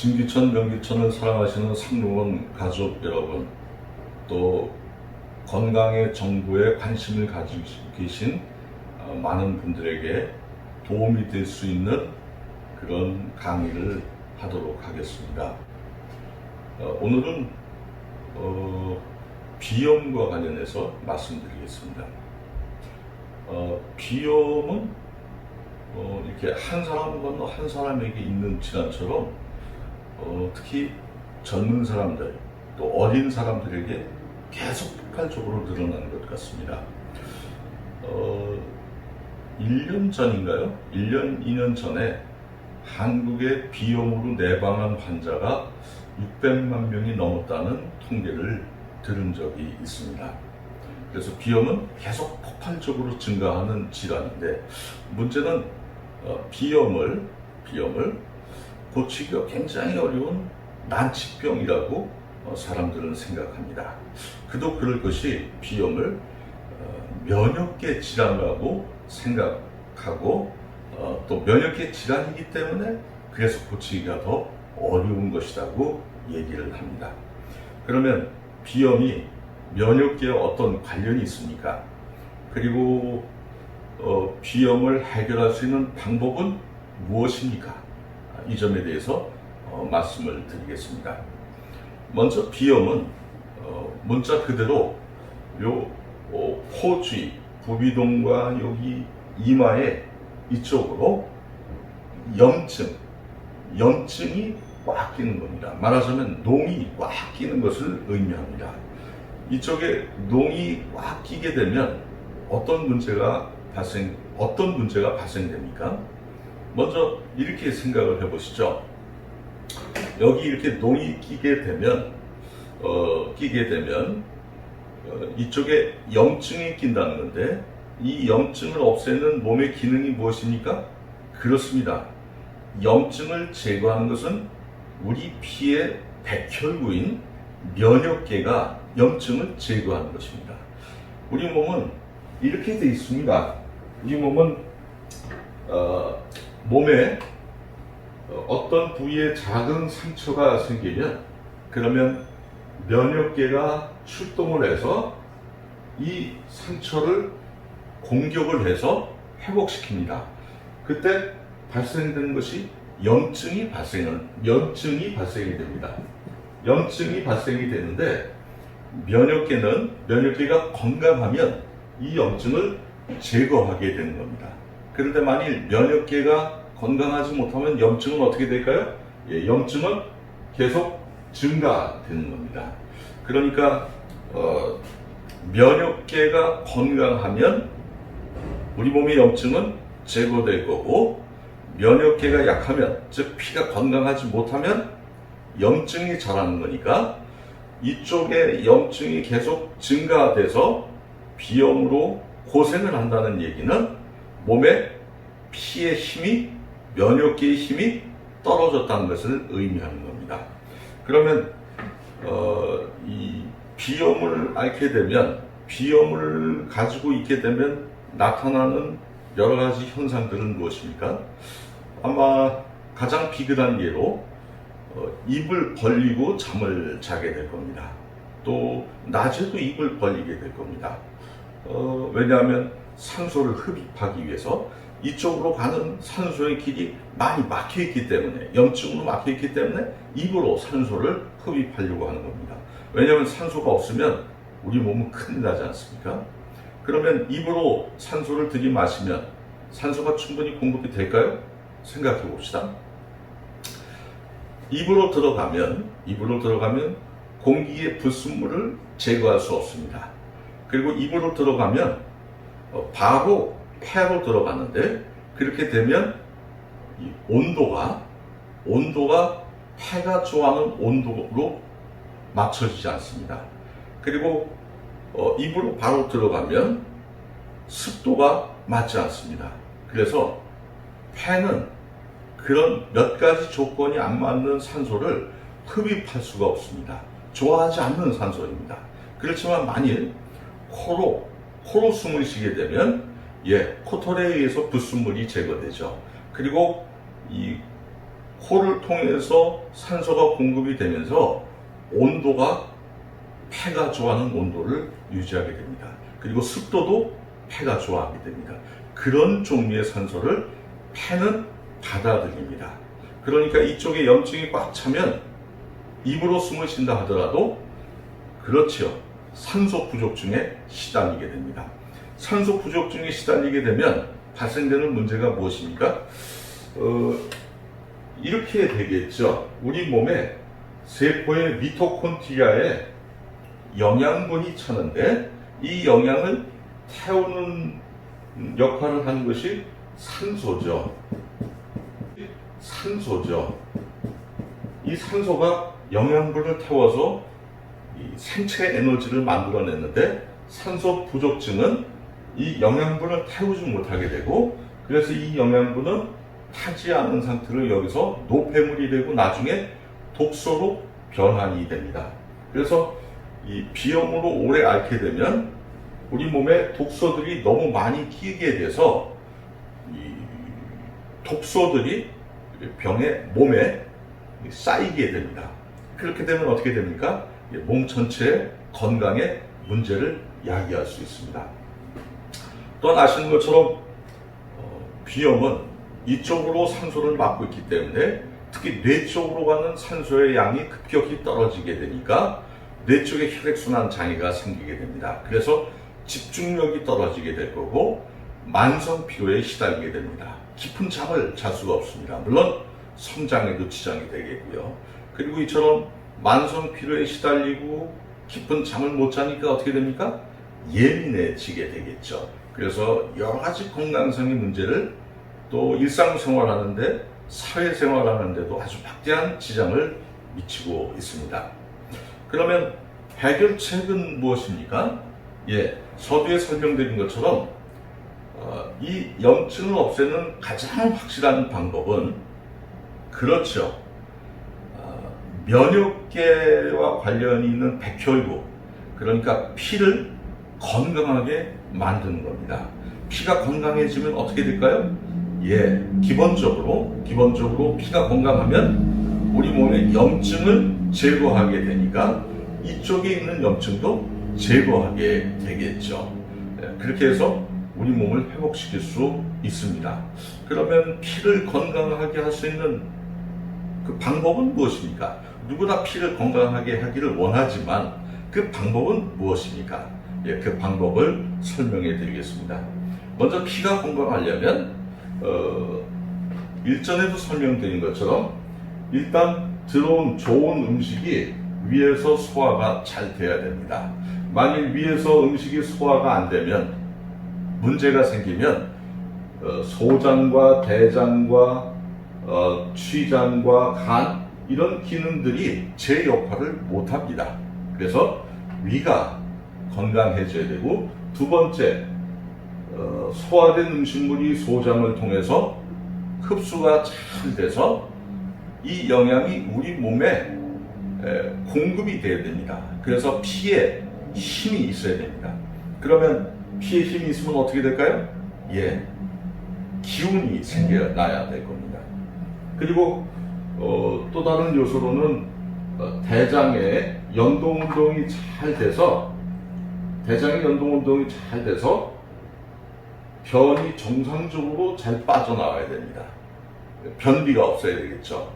진기천, 명기천을 사랑하시는 상록원 가족 여러분, 또 건강의 정보에 관심을 가지고 계신 많은 분들에게 도움이 될 수 있는 그런 강의를 하도록 하겠습니다. 오늘은 비염과 관련해서 말씀드리겠습니다. 비염은 이렇게 한 사람 건너 한 사람에게 있는 질환처럼 특히 젊은 사람들 또 어린 사람들에게 계속 폭발적으로 늘어나는 것 같습니다. 1년 전인가요? 1년, 2년 전에 한국의 비염으로 내방한 환자가 600만 명이 넘었다는 통계를 들은 적이 있습니다. 그래서 비염은 계속 폭발적으로 증가하는 질환인데, 문제는 비염을 고치기가 굉장히 어려운 난치병이라고 사람들은 생각합니다. 그도 그럴 것이 비염을 면역계 질환이라고 생각하고 또 면역계 질환이기 때문에 그래서 고치기가 더 어려운 것이라고 얘기를 합니다. 그러면 비염이 면역계에 어떤 관련이 있습니까? 그리고 비염을 해결할 수 있는 방법은 무엇입니까? 이 점에 대해서 말씀을 드리겠습니다. 먼저 비염은 문자 그대로 코 주위, 부비동과 여기 이마의 이쪽으로 염증이 꽉 끼는 겁니다. 말하자면 농이 꽉 끼는 것을 의미합니다. 이쪽에 농이 꽉 끼게 되면 어떤 문제가 발생됩니까? 먼저 이렇게 생각을 해보시죠. 여기 이렇게 농이 끼게 되면 이쪽에 염증이 낀다는 건데, 이 염증을 없애는 몸의 기능이 무엇입니까? 그렇습니다. 염증을 제거하는 것은 우리 피의 백혈구인 면역계가 염증을 제거하는 것입니다. 우리 몸은 이렇게 되어 있습니다. 우리 몸은 몸에 어떤 부위에 작은 상처가 생기면, 그러면 면역계가 출동을 해서 이 상처를 공격을 해서 회복시킵니다. 그때 발생되는 것이 염증이 발생이 됩니다. 염증이 발생이 되는데, 면역계가 건강하면 이 염증을 제거하게 되는 겁니다. 그런데 만일 면역계가 건강하지 못하면 염증은 어떻게 될까요? 염증은 계속 증가되는 겁니다. 그러니까 면역계가 건강하면 우리 몸의 염증은 제거될 거고, 면역계가 약하면, 즉 피가 건강하지 못하면 염증이 자라는 거니까, 이쪽에 염증이 계속 증가돼서 비염으로 고생을 한다는 얘기는 몸에 피의 힘이, 면역계의 힘이 떨어졌다는 것을 의미하는 겁니다. 그러면 이 비염을 앓게 되면, 비염을 가지고 있게 되면 나타나는 여러 가지 현상들은 무엇입니까? 아마 가장 비근한 예로 입을 벌리고 잠을 자게 될 겁니다. 또 낮에도 입을 벌리게 될 겁니다. 왜냐하면 산소를 흡입하기 위해서 이쪽으로 가는 산소의 길이 많이 막혀 있기 때문에, 염증으로 막혀 있기 때문에 입으로 산소를 흡입하려고 하는 겁니다. 왜냐하면 산소가 없으면 우리 몸은 큰일 나지 않습니까? 그러면 입으로 산소를 들이마시면 산소가 충분히 공급이 될까요? 생각해 봅시다. 입으로 들어가면 공기의 불순물을 제거할 수 없습니다. 그리고 입으로 들어가면 바로 폐로 들어가는데, 그렇게 되면 이 온도가 폐가 좋아하는 온도로 맞춰지지 않습니다. 그리고 입으로 바로 들어가면 습도가 맞지 않습니다. 그래서 폐는 그런 몇 가지 조건이 안 맞는 산소를 흡입할 수가 없습니다. 좋아하지 않는 산소입니다. 그렇지만 만일 코로 숨을 쉬게 되면 코털에 의해서 불순물이 제거되죠. 그리고 이 코를 통해서 산소가 공급이 되면서 온도가 폐가 좋아하는 온도를 유지하게 됩니다. 그리고 습도도 폐가 좋아하게 됩니다. 그런 종류의 산소를 폐는 받아들입니다. 그러니까 이쪽에 염증이 꽉 차면 입으로 숨을 쉰다 하더라도 그렇죠. 산소 부족증에 시달리게 됩니다. 산소 부족증에 시달리게 되면 발생되는 문제가 무엇입니까? 이렇게 되겠죠. 우리 몸에 세포의 미토콘드리아에 영양분이 차는데 이 영양을 태우는 역할을 하는 것이 산소죠. 이 산소가 영양분을 태워서 이 생체 에너지를 만들어냈는데 산소 부족증은 이 영양분을 태우지 못하게 되고 그래서 이 영양분은 타지 않은 상태로 여기서 노폐물이 되고 나중에 독소로 변환이 됩니다. 그래서 이 비염으로 오래 앓게 되면 우리 몸에 독소들이 너무 많이 끼게 돼서 이 독소들이 몸에 쌓이게 됩니다. 그렇게 되면 어떻게 됩니까? 몸 전체의 건강에 문제를 야기할 수 있습니다. 또한 아시는 것처럼 비염은 이쪽으로 산소를 막고 있기 때문에 특히 뇌 쪽으로 가는 산소의 양이 급격히 떨어지게 되니까 뇌 쪽에 혈액순환 장애가 생기게 됩니다. 그래서 집중력이 떨어지게 될 거고 만성 피로에 시달리게 됩니다. 깊은 잠을 잘 수가 없습니다. 물론 성장에도 지장이 되겠고요. 그리고 이처럼 만성 피로에 시달리고 깊은 잠을 못 자니까 어떻게 됩니까? 예민해지게 되겠죠. 그래서 여러 가지 건강상의 문제를 또 일상생활하는데 사회생활하는데도 아주 막대한 지장을 미치고 있습니다. 그러면 해결책은 무엇입니까? 서두에 설명드린 것처럼 이 염증을 없애는 가장 확실한 방법은 그렇죠. 면역계와 관련이 있는 백혈구, 그러니까 피를 건강하게 만드는 겁니다. 피가 건강해지면 어떻게 될까요? 기본적으로 피가 건강하면 우리 몸의 염증을 제거하게 되니까 이쪽에 있는 염증도 제거하게 되겠죠. 그렇게 해서 우리 몸을 회복시킬 수 있습니다. 그러면 피를 건강하게 할 수 있는 그 방법은 무엇입니까? 누구나 피를 건강하게 하기를 원하지만 그 방법은 무엇입니까? 그 방법을 설명해 드리겠습니다. 먼저 피가 건강하려면 일전에도 설명드린 것처럼 일단 들어온 좋은 음식이 위에서 소화가 잘 돼야 됩니다. 만일 위에서 음식이 소화가 안 되면 문제가 생기면 소장과 대장과 취장과 간 이런 기능들이 제 역할을 못합니다. 그래서 위가 건강해져야 되고 두 번째 소화된 음식물이 소장을 통해서 흡수가 잘 돼서 이 영양이 우리 몸에 공급이 돼야 됩니다. 그래서 피에 힘이 있어야 됩니다. 그러면 피에 힘이 있으면 어떻게 될까요? 기운이 생겨나야 될 겁니다. 그리고 또 다른 요소로는 대장의 연동운동이 잘 돼서 변이 정상적으로 잘 빠져나와야 됩니다. 변비가 없어야 되겠죠.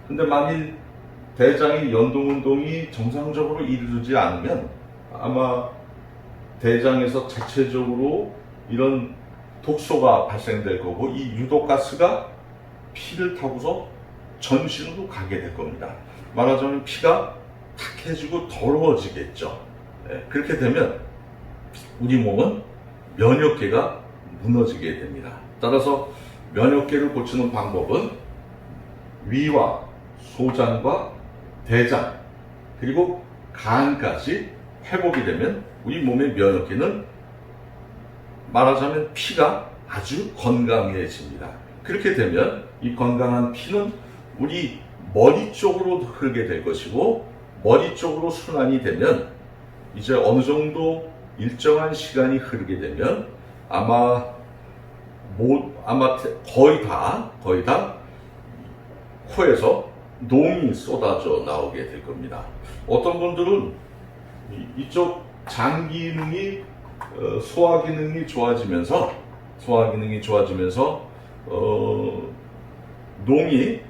근데 만일 대장의 연동운동이 정상적으로 이루어지지 않으면 아마 대장에서 자체적으로 이런 독소가 발생될 거고 이 유독가스가 피를 타고서 전신으로 가게 될 겁니다. 말하자면 피가 탁해지고 더러워지겠죠. 그렇게 되면 우리 몸은 면역계가 무너지게 됩니다. 따라서 면역계를 고치는 방법은 위와 소장과 대장 그리고 간까지 회복이 되면 우리 몸의 면역계는 말하자면 피가 아주 건강해집니다. 그렇게 되면 이 건강한 피는 우리 머리 쪽으로 흐르게 될 것이고 머리 쪽으로 순환이 되면 이제 어느 정도 일정한 시간이 흐르게 되면 아마 거의 다 코에서 농이 쏟아져 나오게 될 겁니다. 어떤 분들은 이쪽 장 기능이 소화 기능이 좋아지면서 농이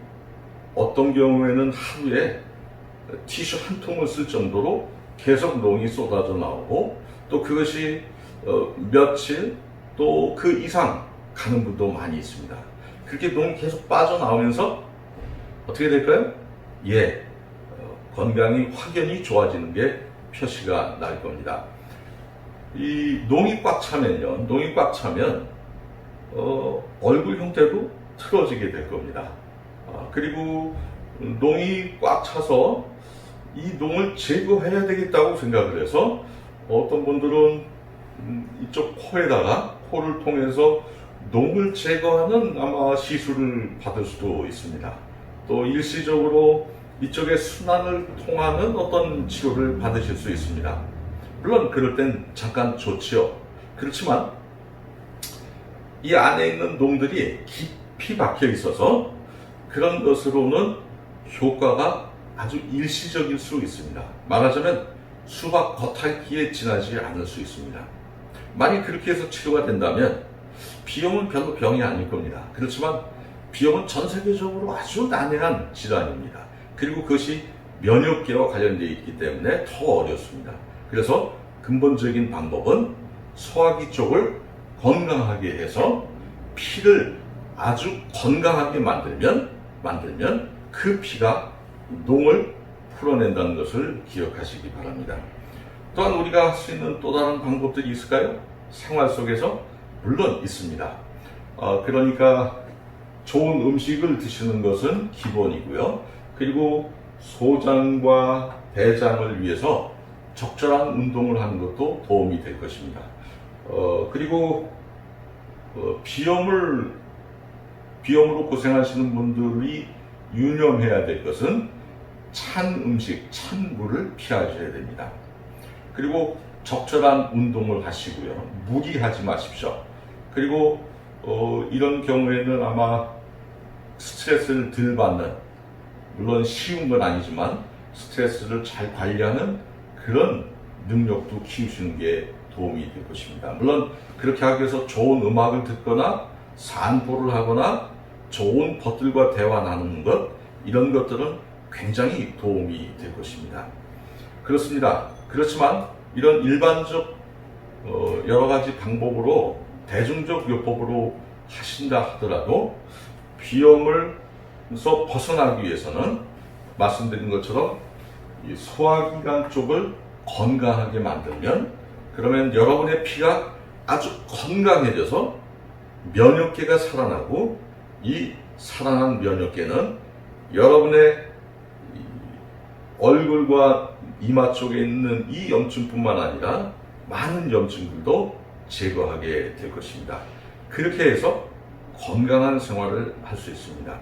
어떤 경우에는 하루에 티슈 한 통을 쓸 정도로 계속 농이 쏟아져 나오고, 또 그것이 며칠 또 그 이상 가는 분도 많이 있습니다. 그렇게 농이 계속 빠져나오면서 어떻게 될까요? 건강이 확연히 좋아지는 게 표시가 날 겁니다. 이 농이 꽉 차면요, 얼굴 형태도 틀어지게 될 겁니다. 그리고 농이 꽉 차서 이 농을 제거해야 되겠다고 생각을 해서 어떤 분들은 이쪽 코를 통해서 농을 제거하는 아마 시술을 받을 수도 있습니다. 또 일시적으로 이쪽에 순환을 통하는 어떤 치료를 받으실 수 있습니다. 물론 그럴 땐 잠깐 좋지요. 그렇지만 이 안에 있는 농들이 깊이 박혀 있어서 그런 것으로는 효과가 아주 일시적일 수 있습니다. 말하자면 수박 겉핥기에 지나지 않을 수 있습니다. 만약 그렇게 해서 치료가 된다면 비염은 별로 병이 아닐 겁니다. 그렇지만 비염은 전 세계적으로 아주 난해한 질환입니다. 그리고 그것이 면역계와 관련되어 있기 때문에 더 어렵습니다. 그래서 근본적인 방법은 소화기 쪽을 건강하게 해서 피를 아주 건강하게 만들면 그 피가 농을 풀어낸다는 것을 기억하시기 바랍니다. 또한 우리가 할 수 있는 또 다른 방법들이 있을까요? 생활 속에서 물론 있습니다. 그러니까 좋은 음식을 드시는 것은 기본이고요. 그리고 소장과 대장을 위해서 적절한 운동을 하는 것도 도움이 될 것입니다. 그리고 비염으로 고생하시는 분들이 유념해야 될 것은 찬 음식, 찬 물을 피하셔야 됩니다. 그리고 적절한 운동을 하시고요. 무리하지 마십시오. 그리고 이런 경우에는 아마 스트레스를 덜 받는, 물론 쉬운 건 아니지만 스트레스를 잘 관리하는 그런 능력도 키우시는 게 도움이 될 것입니다. 물론 그렇게 하기 위해서 좋은 음악을 듣거나 산보를 하거나 좋은 벗들과 대화 나누는 것, 이런 것들은 굉장히 도움이 될 것입니다. 그렇습니다. 그렇지만 이런 일반적 여러 가지 방법으로, 대중적 요법으로 하신다 하더라도 비염을서 벗어나기 위해서는 말씀드린 것처럼 이 소화기관 쪽을 건강하게 만들면, 그러면 여러분의 피가 아주 건강해져서 면역계가 살아나고, 이 살아난 면역계는 여러분의 얼굴과 이마 쪽에 있는 이 염증뿐만 아니라 많은 염증들도 제거하게 될 것입니다. 그렇게 해서 건강한 생활을 할 수 있습니다.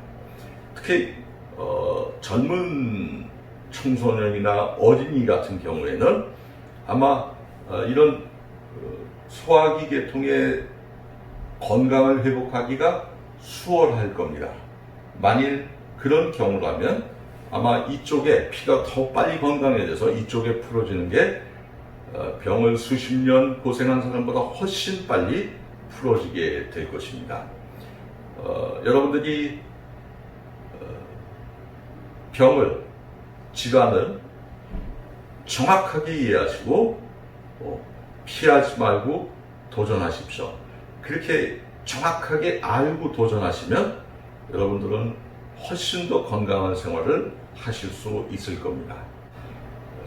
특히 젊은 청소년이나 어린이 같은 경우에는 아마 이런 소화기 계통의 건강을 회복하기가 수월할 겁니다. 만일 그런 경우라면 아마 이쪽에 피가 더 빨리 건강해져서 이쪽에 풀어지는 게 병을 수십 년 고생한 사람보다 훨씬 빨리 풀어지게 될 것입니다. 여러분들이 질환을 정확하게 이해하시고 피하지 말고 도전하십시오. 그렇게 정확하게 알고 도전하시면 여러분들은 훨씬 더 건강한 생활을 하실 수 있을 겁니다.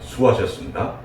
수고하셨습니다.